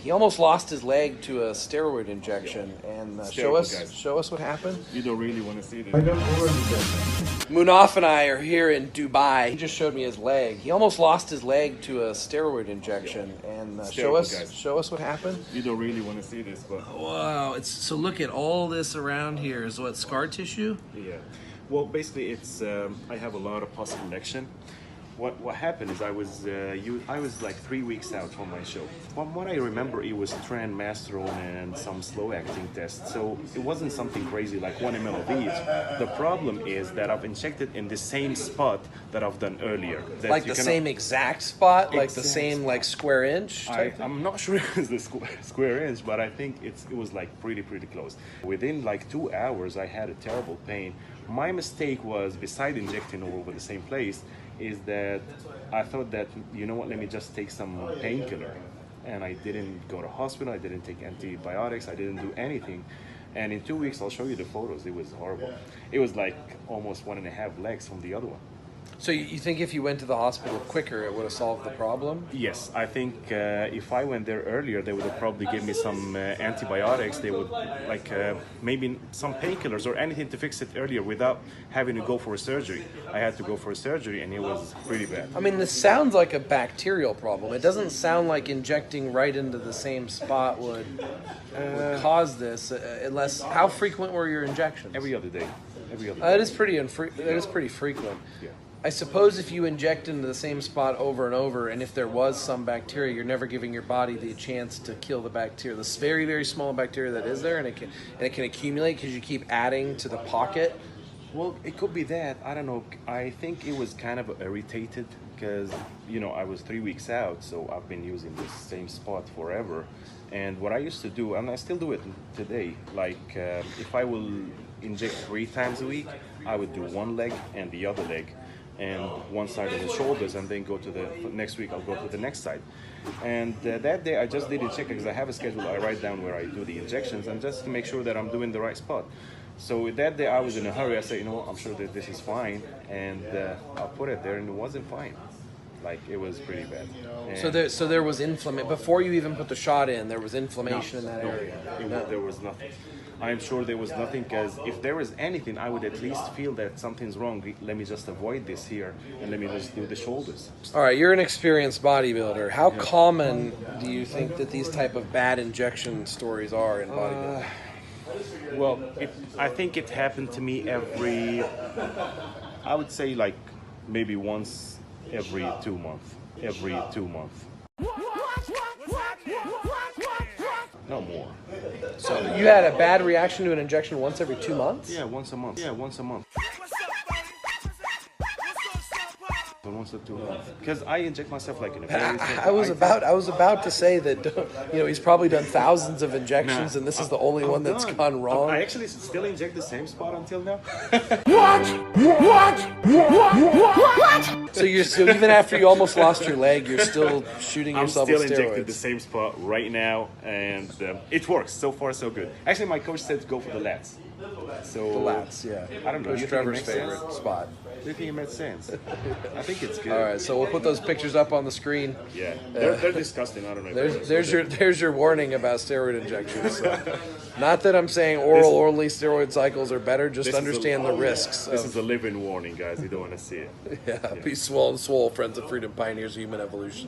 He almost lost his leg to a steroid injection, and show us what happened. You don't really want to see this. Munaf and I are here in Dubai. He just showed me his leg. He almost lost his leg to a steroid injection, and show us what happened. You don't really want to see this, but wow! So look at all this around here. Is what, scar tissue? yeah. Well, basically, it's I have a lot of pus collection. What happened is I was like 3 weeks out from my show. From what I remember, it was Tren, Mastron, and some slow-acting tests. So it wasn't something crazy like 1 ml of each. The problem is that I've injected in the same spot that I've done earlier. Like the same exact spot, like the same spot. like square inch. I'm not sure it was the square inch, but I think it was like pretty close. Within like 2 hours, I had a terrible pain. My mistake was, beside injecting all over the same place, is that I thought that, you know what, let me just take some painkiller. And I didn't go to hospital, I didn't take antibiotics, I didn't do anything. And in 2 weeks, I'll show you the photos, it was horrible. It was like almost 1.5 legs from the other one. So you think if you went to the hospital quicker, it would have solved the problem? Yes, I think if I went there earlier, they would have probably given me some antibiotics. They would maybe some painkillers or anything to fix it earlier without having to go for a surgery. I had to go for a surgery, and it was pretty bad. I mean, this sounds like a bacterial problem. It doesn't sound like injecting right into the same spot would cause this. Unless, how frequent were your injections? Every other day. That is pretty frequent. Yeah. I suppose if you inject into the same spot over and over, and if there was some bacteria, you're never giving your body the chance to kill the bacteria. This very, very small bacteria that is there, and it can accumulate because you keep adding to the pocket. Well, it could be that. I don't know. I think it was kind of irritated because, you know, I was 3 weeks out, so I've been using this same spot forever. And what I used to do, and I still do it today, like if I will inject 3 times a week, I would do one leg and the other leg, and one side of the shoulders, and then go to the next week I'll go to the next side. And that day I just didn't check because I have a schedule. I write down where I do the injections, and just to make sure that I'm doing the right spot. So that day I was in a hurry. I said, you know what, I'm sure that this is fine, and I'll put it there, and it wasn't fine. Like, it was pretty bad. And So there was inflammation before you even put the shot in. There was inflammation in that area. There was nothing. I'm sure there was nothing, because if there was anything, I would at least feel that something's wrong. Let me just avoid this here, and let me just do the shoulders. All right, you're an experienced bodybuilder. How common do you think that these type of bad injection stories are in bodybuilding? Well, I think it happened to me I would say like maybe once every 2 months. No more. So you had a bad reaction to an injection once every 2 months? Yeah, once a month. Once or 2 months. Because I inject myself like in a very I was about to say that, you know, he's probably done thousands of injections, and this is the only one that's gone wrong. I actually still inject the same spot until now. What? So you're still, even after you almost lost your leg, you're still shooting yourself with steroids. I'm still injecting the same spot right now, and it works. So far, so good. Actually, my coach said to go for the lats. So The lats, yeah. I don't know. Coach Trevor's favorite spot. Do you think it made sense? I think it's good. All right, so we'll put those pictures up on the screen. Yeah, they're disgusting. I don't know. There's your warning about steroid injections. So. Not that I'm saying orally steroid cycles are better. Just understand the risks. This is a living warning, guys. You don't want to see it. Yeah, be swole, friends of freedom, pioneers of human evolution.